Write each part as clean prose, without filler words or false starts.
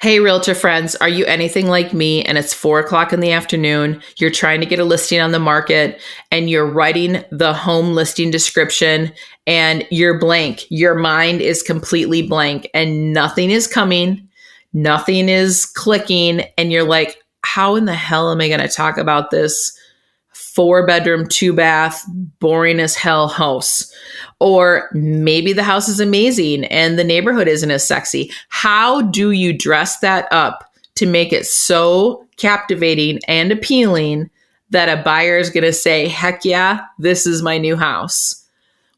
Hey, realtor friends, are you anything like me and it's 4 o'clock in the afternoon? You're trying to get a listing on the market and you're writing the home listing description and you're blank. Your mind is completely blank and nothing is coming, nothing is clicking. And you're like, how in the hell am I going to talk about this 4 bedroom, 2 bath, boring as hell house? Or maybe the house is amazing and the neighborhood isn't as sexy. How do you dress that up to make it so captivating and appealing that a buyer is going to say, heck yeah, this is my new house?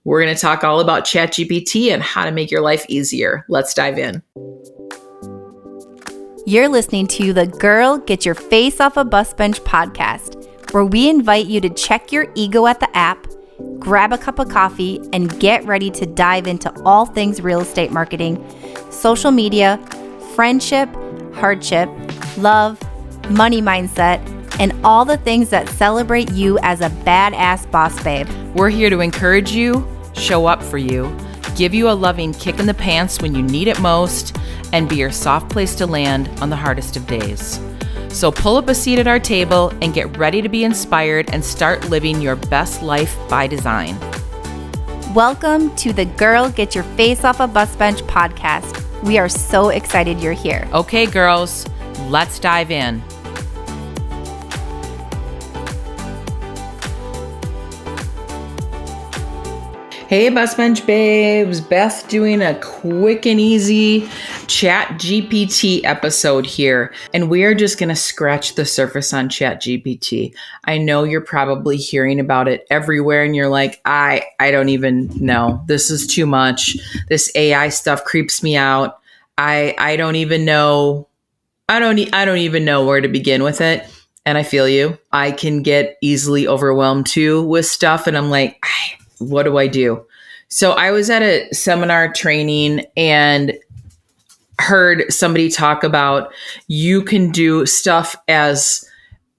We're going to talk all about ChatGPT and how to make your life easier. Let's dive in. You're listening to the Girl Get Your Face Off a Bus Bench podcast, where we invite you to check your ego at the app, grab a cup of coffee, and get ready to dive into all things real estate marketing, social media, friendship, hardship, love, money mindset, and all the things that celebrate you as a badass boss babe. We're here to encourage you, show up for you, give you a loving kick in the pants when you need it most, and be your soft place to land on the hardest of days. So pull up a seat at our table and get ready to be inspired and start living your best life by design. Welcome to the Girl Get Your Face Off a Bus Bench podcast. We are so excited you're here. Okay, girls, let's dive in. Hey, Bus Bench babes. Beth doing a quick and easy ChatGPT episode here. And we are just going to scratch the surface on ChatGPT. I know you're probably hearing about it everywhere and you're like, I don't even know. This is too much. This AI stuff creeps me out. I don't even know. I don't even know where to begin with it. And I feel you. I can get easily overwhelmed too with stuff. And I'm like, what do I do? So I was at a seminar training and heard somebody talk about you can do stuff as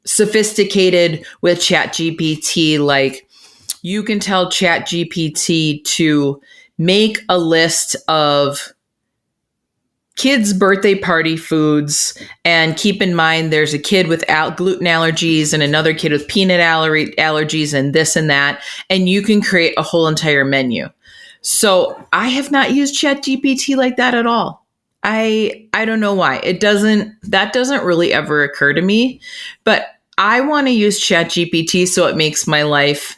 sophisticated with ChatGPT. Like you can tell ChatGPT to make a list of kids' birthday party foods, and keep in mind there's a kid with gluten allergies and another kid with peanut allergies and this and that, and you can create a whole entire menu. So I have not used ChatGPT like that at all. I don't know why. That doesn't really ever occur to me, but I want to use ChatGPT so it makes my life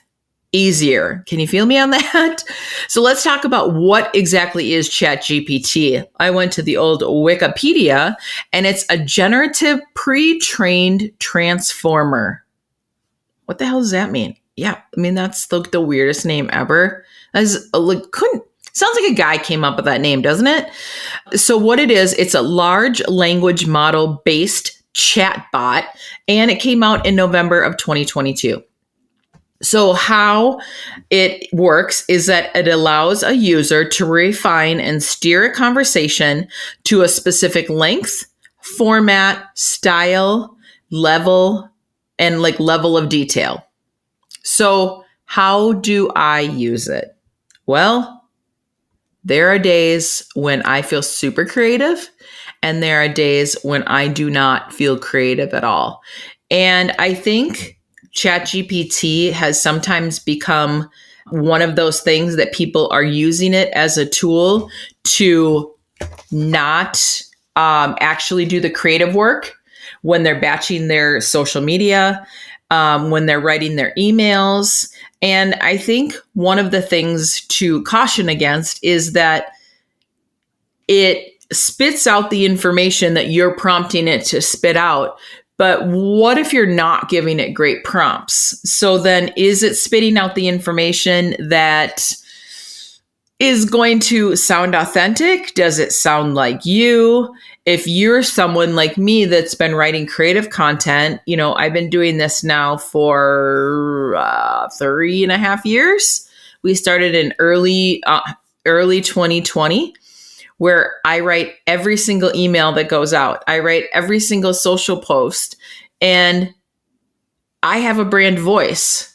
easier. Can you feel me on that? So let's talk about what exactly is ChatGPT. I went to the old Wikipedia and it's a generative pre-trained transformer. What the hell does that mean? Yeah, I mean, that's the weirdest name ever. Sounds like a guy came up with that name, doesn't it? So what it is, it's a large language model based chatbot, and it came out in November of 2022. So how it works is that it allows a user to refine and steer a conversation to a specific length, format, style, level, and level of detail. So how do I use it? Well, there are days when I feel super creative, and there are days when I do not feel creative at all. And I think ChatGPT has sometimes become one of those things that people are using it as a tool to not actually do the creative work when they're batching their social media, when they're writing their emails. And I think one of the things to caution against is that it spits out the information that you're prompting it to spit out. But what if you're not giving it great prompts? So then is it spitting out the information that is going to sound authentic? Does it sound like you? If you're someone like me that's been writing creative content, I've been doing this now for 3.5 years. We started in early 2020. Where I write every single email that goes out. I write every single social post, and I have a brand voice.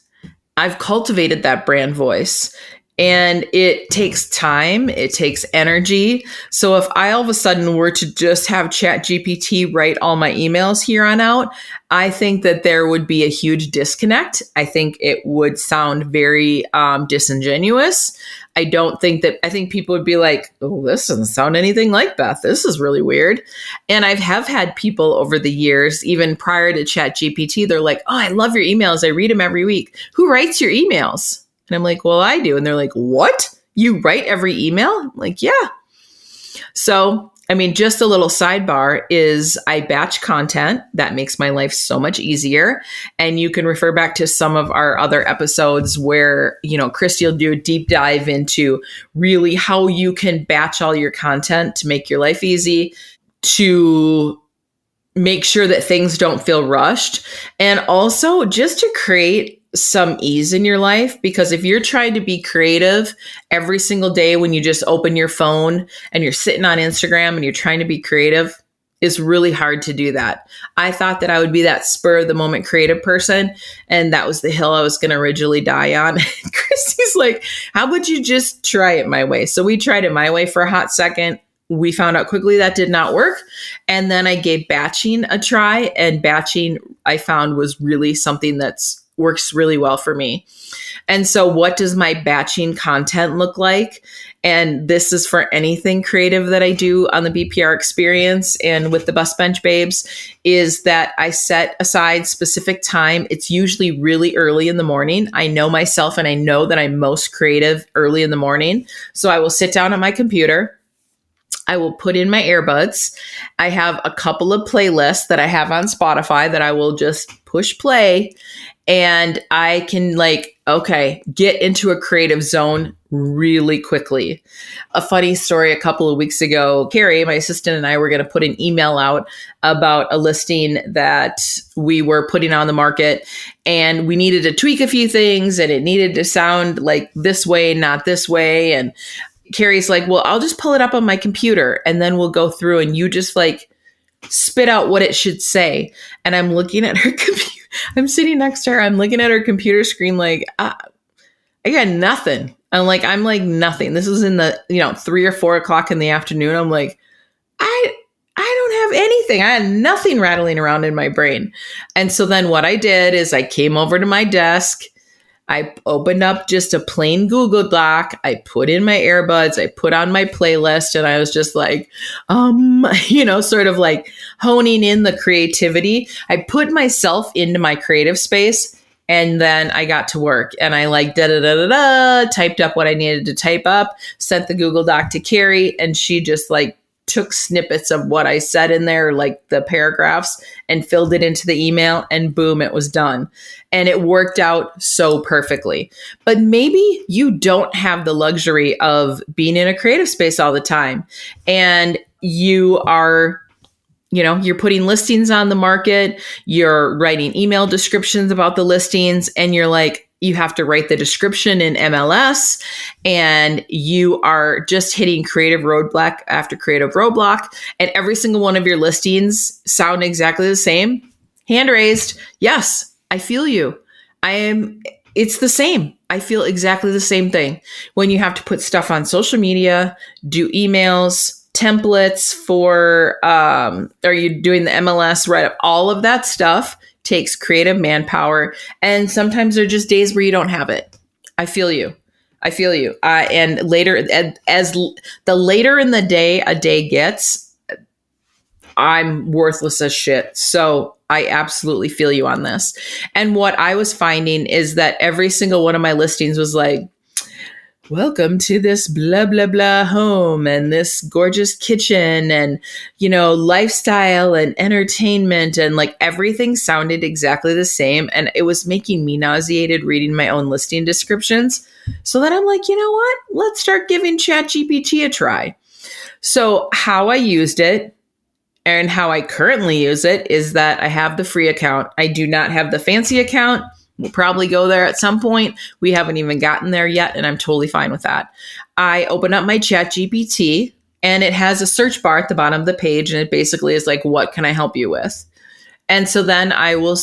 I've cultivated that brand voice. And it takes time, it takes energy. So if I all of a sudden were to just have ChatGPT write all my emails here on out, I think that there would be a huge disconnect. I think it would sound very disingenuous. I think people would be like, oh, this doesn't sound anything like Beth. This is really weird. And I have had people over the years, even prior to ChatGPT, they're like, oh, I love your emails. I read them every week. Who writes your emails? And I'm like, well, I do. And they're like, what? You write every email? I'm like, yeah. So, I mean, just a little sidebar is I batch content. That makes my life so much easier. And you can refer back to some of our other episodes where, Christy will do a deep dive into really how you can batch all your content to make your life easy, to make sure that things don't feel rushed, and also just to create some ease in your life. Because if you're trying to be creative every single day when you just open your phone and you're sitting on Instagram and you're trying to be creative, it's really hard to do that. I thought that I would be that spur of the moment creative person, and that was the hill I was going to originally die on. Christy's like, how about you just try it my way? So we tried it my way for a hot second. We found out quickly that did not work. And then I gave batching a try, and batching I found was really something that's works really well for me. And so what does my batching content look like? And this is for anything creative that I do on the BPR experience and with the Bus Bench Babes, is that I set aside specific time. It's usually really early in the morning. I know myself and I know that I'm most creative early in the morning. So I will sit down at my computer. I will put in my earbuds. I have a couple of playlists that I have on Spotify that I will just push play, and I can get into a creative zone really quickly. A funny story, a couple of weeks ago, Carrie, my assistant, and I were going to put an email out about a listing that we were putting on the market, and we needed to tweak a few things, and it needed to sound like this way, not this way. And Carrie's like, well, I'll just pull it up on my computer and then we'll go through and you just spit out what it should say. And I'm looking at her computer. I'm sitting next to her. I'm looking at her computer screen I got nothing. I'm like nothing. This is in the, 3 or 4 o'clock in the afternoon. I'm like, I don't have anything. I had nothing rattling around in my brain. And so then what I did is I came over to my desk. I opened up just a plain Google Doc. I put in my earbuds. I put on my playlist, and I was just sort of honing in the creativity. I put myself into my creative space, and then I got to work, and I typed up what I needed to type up, sent the Google Doc to Carrie, and she just took snippets of what I said in there, the paragraphs, and filled it into the email, and boom, it was done. And it worked out so perfectly. But maybe you don't have the luxury of being in a creative space all the time, and you are, you're putting listings on the market, you're writing email descriptions about the listings, and you have to write the description in MLS, and you are just hitting creative roadblock after creative roadblock, and every single one of your listings sound exactly the same. Hand raised. Yes, I feel you. It's the same. I feel exactly the same thing. When you have to put stuff on social media, do emails, templates for, are you doing the MLS, right? All of that stuff takes creative manpower. And sometimes there are just days where you don't have it. I feel you. And later, as the later in the day a day gets, I'm worthless as shit. So I absolutely feel you on this. And what I was finding is that every single one of my listings was welcome to this blah, blah, blah home and this gorgeous kitchen and, lifestyle and entertainment. And everything sounded exactly the same. And it was making me nauseated reading my own listing descriptions. So then I'm like, you know what? Let's start giving ChatGPT a try. So how I used it and how I currently use it is that I have the free account. I do not have the fancy account. We'll probably go there at some point. We haven't even gotten there yet, and I'm totally fine with that. I open up my ChatGPT, and it has a search bar at the bottom of the page, and it basically is what can I help you with? And so then I will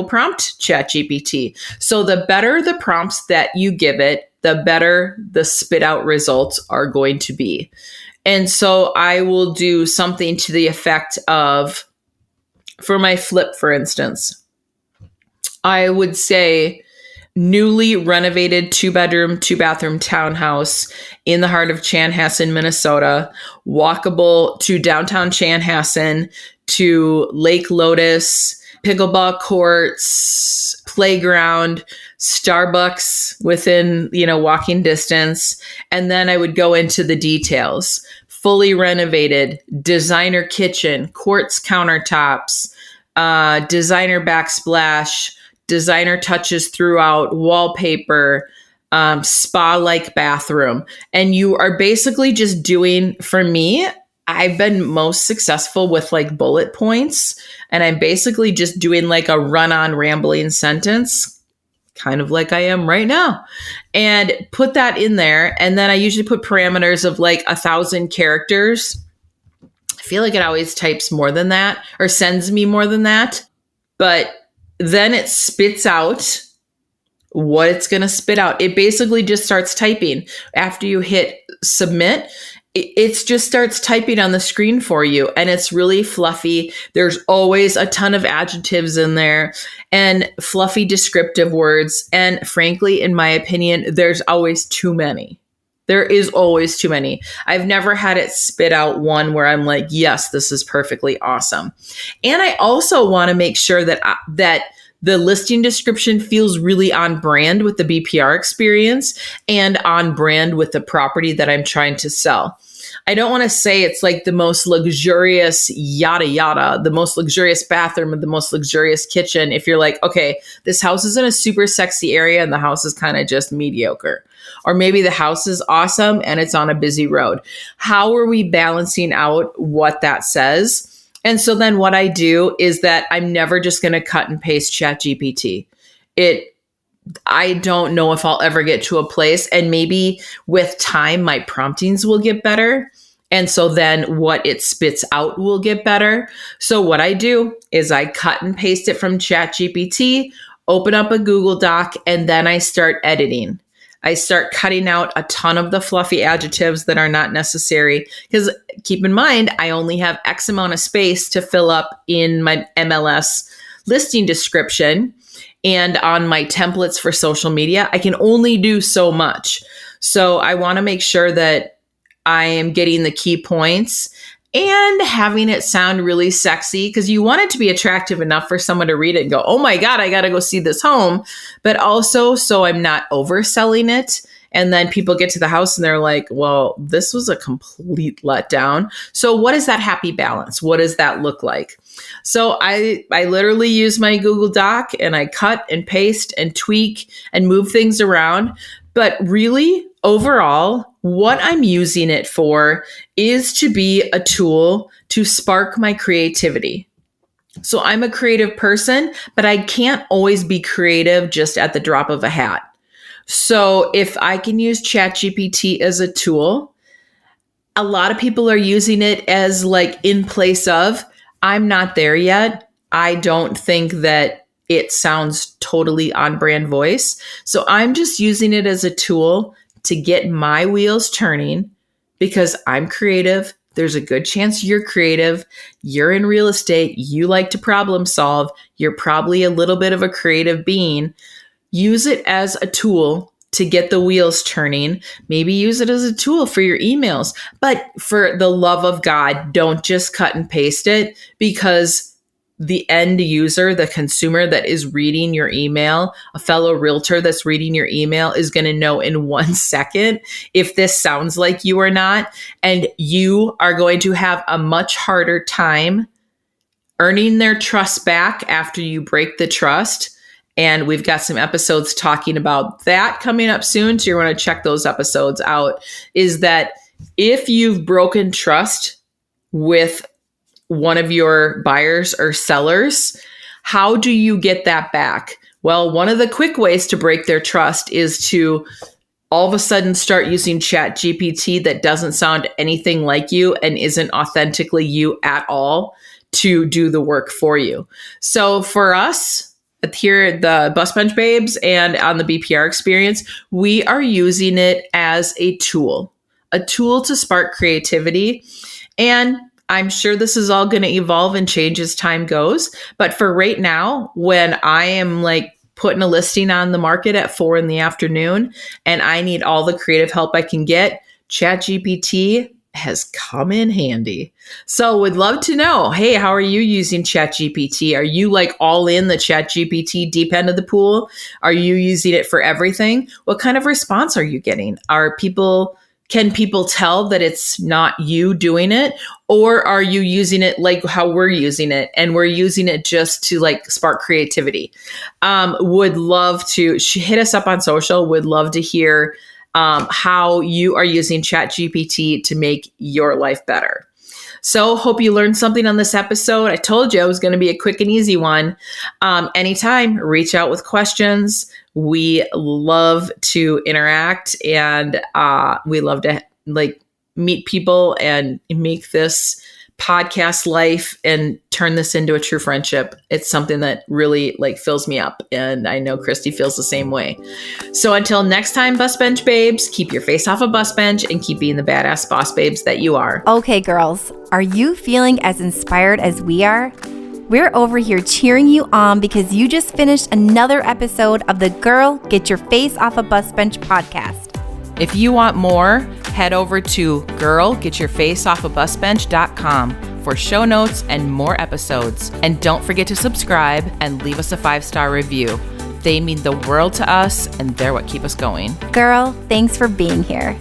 prompt ChatGPT. So the better the prompts that you give it, the better the spit out results are going to be. And so I will do something to the effect of, for my flip, for instance, I would say newly renovated 2-bedroom, 2-bathroom townhouse in the heart of Chanhassen, Minnesota, walkable to downtown Chanhassen, to Lake Lotus, pickleball courts, playground, Starbucks within, walking distance. And then I would go into the details. Fully renovated, designer kitchen, quartz countertops, designer backsplash, designer touches throughout, wallpaper, spa-like bathroom. And you are basically just doing, for me, I've been most successful with like bullet points. And I'm basically just doing like a run-on rambling sentence, kind of like I am right now, and put that in there. And then I usually put parameters of like 1,000 characters. I feel like it always types more than that or sends me more than that. But then it spits out what it's going to spit out. It basically just starts typing. After you hit submit, it just starts typing on the screen for you, and it's really fluffy. There's always a ton of adjectives in there and fluffy descriptive words. And frankly, in my opinion, there's always too many. There is always too many. I've never had it spit out one where I'm like, yes, this is perfectly awesome. And I also want to make sure that the listing description feels really on brand with the BPR experience and on brand with the property that I'm trying to sell. I don't want to say it's like the most luxurious yada yada, the most luxurious bathroom or the most luxurious kitchen. If you're like, okay, this house is in a super sexy area and the house is kind of just mediocre. Or maybe the house is awesome and it's on a busy road. How are we balancing out what that says? And so then what I do is that I'm never just going to cut and paste ChatGPT. I don't know if I'll ever get to a place, and maybe with time, my promptings will get better. And so then what it spits out will get better. So what I do is I cut and paste it from ChatGPT, open up a Google Doc, and then I start editing. I start cutting out a ton of the fluffy adjectives that are not necessary, because keep in mind, I only have X amount of space to fill up in my MLS listing description. And on my templates for social media, I can only do so much. So I want to make sure that I am getting the key points and having it sound really sexy, because you want it to be attractive enough for someone to read it and go, oh my God, I got to go see this home. But also so I'm not overselling it. And then people get to the house and they're like, well, this was a complete letdown. So what is that happy balance? What does that look like? So I literally use my Google Doc and I cut and paste and tweak and move things around. But really, overall, what I'm using it for is to be a tool to spark my creativity. So I'm a creative person, but I can't always be creative just at the drop of a hat. So if I can use ChatGPT as a tool, a lot of people are using it as like in place of. I'm not there yet. I don't think that it sounds totally on brand voice. So I'm just using it as a tool to get my wheels turning, because I'm creative. There's a good chance you're creative. You're in real estate. You like to problem solve. You're probably a little bit of a creative being. Use it as a tool to get the wheels turning. Maybe use it as a tool for your emails. But for the love of God, don't just cut and paste it, because the end user, the consumer that is reading your email, a fellow realtor that's reading your email, is going to know in 1 second if this sounds like you or not. And you are going to have a much harder time earning their trust back after you break the trust. And we've got some episodes talking about that coming up soon. So you're going to check those episodes out. Is that if you've broken trust with one of your buyers or sellers, how do you get that back? Well, one of the quick ways to break their trust is to all of a sudden start using ChatGPT that doesn't sound anything like you and isn't authentically you at all to do the work for you. So for us, here at the Bus Bench Babes and on the BPR experience, we are using it as a tool to spark creativity. And I'm sure this is all going to evolve and change as time goes. But for right now, when I am like putting a listing on the market at 4 p.m. and I need all the creative help I can get, ChatGPT has come in handy. So would love to know, hey, how are you using ChatGPT? Are you like all in the ChatGPT deep end of the pool? Are you using it for everything? What kind of response are you getting? Can people tell that it's not you doing it? Or are you using it like how we're using it? And we're using it just to like spark creativity. Would love to hit us up on social. Would love to hear how you are using ChatGPT to make your life better. So hope you learned something on this episode. I told you it was going to be a quick and easy one. Anytime, reach out with questions. We love to interact, and we love to like meet people and make this podcast life and turn this into a true friendship. It's something that really like fills me up, and I know Christy feels the same way. So until next time, Bus Bench Babes, keep your face off a bus bench and keep being the badass boss babes that you are. Okay, girls, are you feeling as inspired as we are? We're over here cheering you on because you just finished another episode of the Girl, Get Your Face Off a Bus Bench podcast. If you want more, head over to girlgetyourfaceoffabusbench.com for show notes and more episodes. And don't forget to subscribe and leave us a 5-star review. They mean the world to us, and they're what keep us going. Girl, thanks for being here.